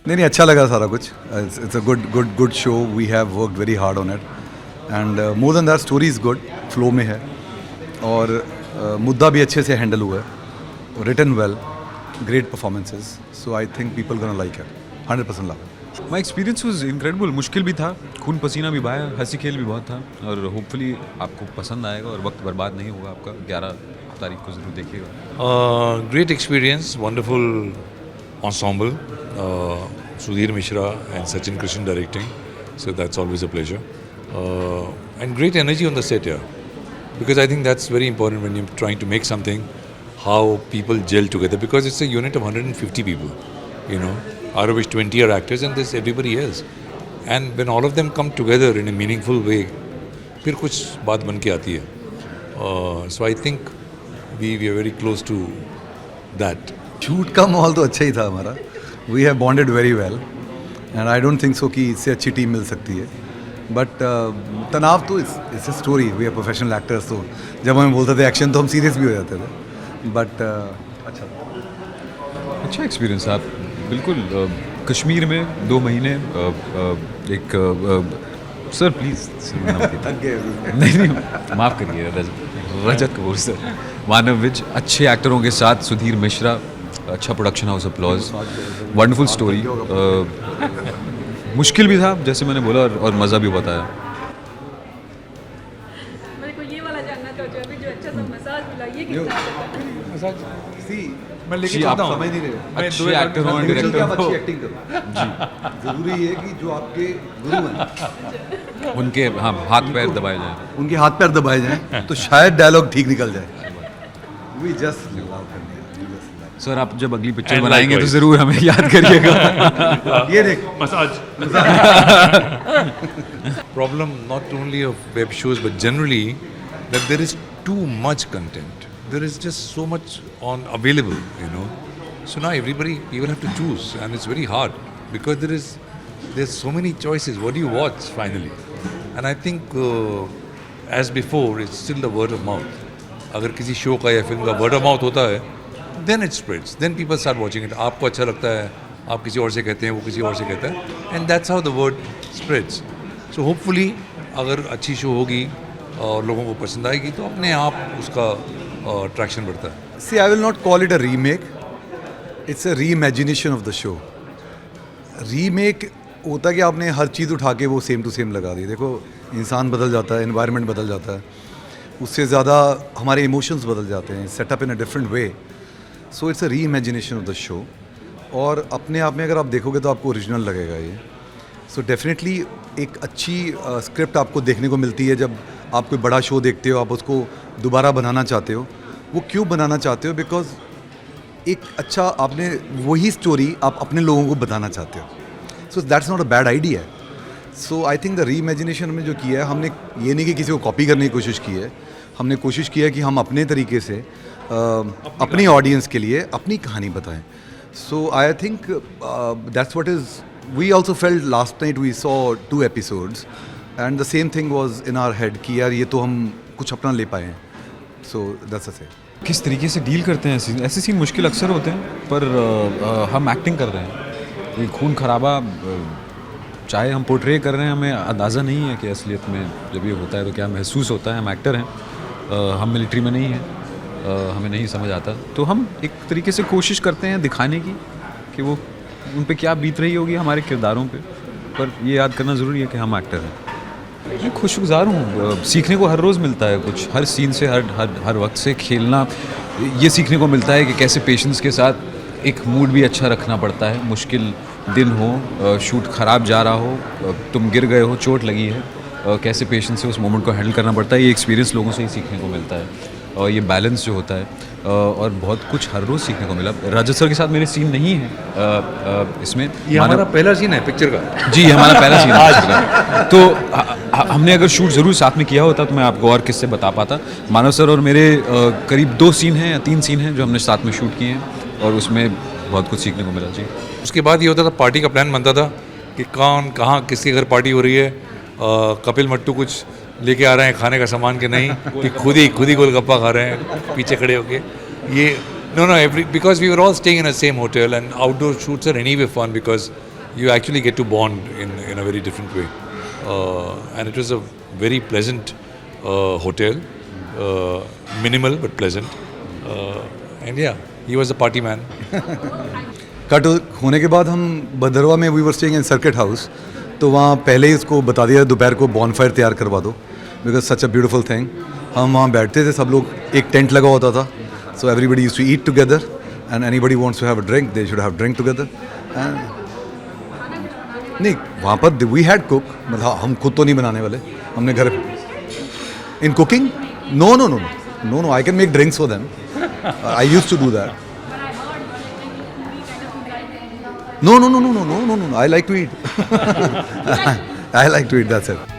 नहीं अच्छा लगा सारा कुछ. It's a good show. We have worked very hard on it. And more than that, story is good. Flow में है. और मुद्दा भी अच्छे से हैंडल हुआ है. Written well. Great performances. So I think people gonna like it. 100% love. My experience was incredible. मुश्किल भी था, खून पसीना भी बहाया, हंसी खेल भी बहुत था और होपफुली आपको पसंद आएगा और वक्त बर्बाद नहीं होगा आपका. 11 तारीख को ज़रूर देखिएगा. Great experience, wonderful ensemble. Sudhir Mishra and Sachin Krishan directing, so that's always a pleasure. And great energy on the set here, because I think that's very important when you're trying to make something. How people gel together, because it's a unit of 150 people, you know, out of which 20 are actors and there's everybody else. And when all of them come together in a meaningful way, फिर कुछ बात बन के आती है. So I think we are very close to that. Shoot का माहौल तो अच्छा ही था हमारा. We have bonded very well and I don't think so कि इससे अच्छी टीम मिल सकती है. बट तनाव तो it's a story. We are professional actors, तो जब हमें बोलते थे एक्शन तो हम सीरियस भी हो जाते थे. बट अच्छा एक्सपीरियंस. आप बिल्कुल कश्मीर में 2 महीने एक सर प्लीज़ नहीं माफ़ करिए. रजत कपूर सर, मानव विज, अच्छे एक्टरों के साथ सुधीर मिश्रा, अच्छा production house, applause, wonderful story. मुश्किल भी था जैसे मैंने बोला और मज़ा भी बहुत आया. मेरे को ये वाला जानना था जो अभी जो अच्छा सा मसाज मिला ये कितना मैं लेके जी, चलता आप हूँ. समझ नहीं रहे. अच्छे एक्टर हो, डायरेक्टर आप हो, अच्छी एक्टिंग करो. जी, जरूरी है कि जो आपके गुरु हैं उनके हाँ हाथ पैर दबाए जाएं. उनके हाथ पैर दबाए जाएं तो शायद डायलॉग ठीक निकल जाए. वी जस्ट लव करने. सर आप जब अगली पिक्चर बनाएंगे तो ज़रूर हमें याद करिएगा. ये देख Massage. Problem not only of web shows but generally that there is too much content. There is just so much on available, you know. So now people have to choose, and it's very hard because there's so many choices. What do you watch finally? And I think as before, it's still the word of mouth. अगर किसी show का या film का word of mouth होता है, then it spreads. Then people start watching it. आपको अच्छा लगता है, आप किसी और से कहते हैं, वो किसी और से कहता है, and that's how the word spreads. So hopefully अगर अच्छी शो होगी और लोगों को पसंद आएगी तो अपने आप उसका ट्रैक्शन बढ़ता है. See, I will not call it a remake. It's a reimagination of the show. Remake होता कि आपने हर चीज़ उठा के वो सेम टू सेम लगा दी. देखो इंसान बदल जाता है, एनवायरनमेंट बदल जाता है, उससे ज़्यादा हमारे इमोशंस बदल जाते हैं. Setup in a different way. So it's a reimagination of the show. और अपने आप में अगर आप देखोगे तो आपको ओरिजिनल लगेगा ये. सो डेफिनेटली एक अच्छी स्क्रिप्ट आपको देखने को मिलती है जब आप कोई बड़ा शो देखते हो, आप उसको दोबारा बनाना चाहते हो. वो क्यों बनाना चाहते हो? बिकॉज एक अच्छा आपने वही स्टोरी आप अपने लोगों को बताना चाहते हो. So that's not a bad idea. So I think the reimagination में जो किया है हमने, ये नहीं कि किसी को कॉपी करने की कोशिश की है. हमने कोशिश किया कि हम अपने तरीके से अपनी ऑडियंस के लिए अपनी कहानी बताएं. So I think that's what is we also felt last night. We saw 2 episodes and the same thing was in our head कि यार ये तो हम कुछ अपना ले पाए हैं. So that's a. किस तरीके से डील करते हैं सीन? ऐसे सीन मुश्किल अक्सर होते हैं पर हम एक्टिंग कर रहे हैं. ये खून खराबा चाहे हम पोर्ट्रे कर रहे हैं, हमें अंदाज़ा नहीं है कि असलियत में जब ये होता है तो क्या महसूस होता है. हम एक्टर हैं, हम मिलिट्री में नहीं हैं, हमें नहीं समझ आता. तो हम एक तरीके से कोशिश करते हैं दिखाने की कि वो उन पे क्या बीत रही होगी हमारे किरदारों पे. पर ये याद करना ज़रूरी है कि हम एक्टर हैं. मैं खुशगुजार हूँ. सीखने को हर रोज़ मिलता है कुछ. हर सीन से हर वक्त से खेलना ये सीखने को मिलता है कि कैसे पेशेंस के साथ एक मूड भी अच्छा रखना पड़ता है. मुश्किल दिन हो, शूट ख़राब जा रहा हो, तुम गिर गए हो, चोट लगी है, कैसे पेशेंस से उस मोमेंट को हैंडल करना पड़ता है. ये एक्सपीरियंस लोगों से ही सीखने को मिलता है. और ये बैलेंस जो होता है और बहुत कुछ हर रोज़ सीखने को मिला. रजत सर के साथ मेरे सीन नहीं है इसमें. ये हमारा पहला सीन है पिक्चर का. जी, हमारा पहला सीन है. तो हमने अगर शूट ज़रूर साथ में किया होता तो मैं आपको और किससे बता पाता. मानव सर और मेरे करीब 2 सीन हैं या 3 सीन हैं जो हमने साथ में शूट किए हैं और उसमें बहुत कुछ सीखने को मिला. जी. उसके बाद ये होता था, पार्टी का प्लान बनता था कि कौन कहाँ किसके घर पार्टी हो रही है. कपिल मट्टू कुछ लेके आ रहे हैं खाने का सामान के नहीं कि खुद ही गोलगप्पा खा रहे हैं पीछे खड़े होके. ये no because we were all staying in a same hotel and outdoor shoots are anyway fun because you actually get to bond in a very different way. And it was a very pleasant hotel, minimal but pleasant. And yeah, he was a party man. Cut होने के बाद हम भदरवा में we were staying in circuit house, तो वहाँ पहले ही उसको बता दिया दोपहर को बॉनफायर तैयार करवा दो, because such a beautiful thing. हम वहाँ बैठते थे, सब लोग, एक टेंट लगा होता था, so everybody used to eat together and anybody wants to have a drink, they should have drink together. नहीं, वहाँ पर वी हैड कुक, मतलब हम खुद तो नहीं बनाने वाले, हमने घर इन कुकिंग. No no no no no, I can make drinks for them. I used to do that. No, no, no, no, no, no, no, no. I like to eat. I like to eat. That's it.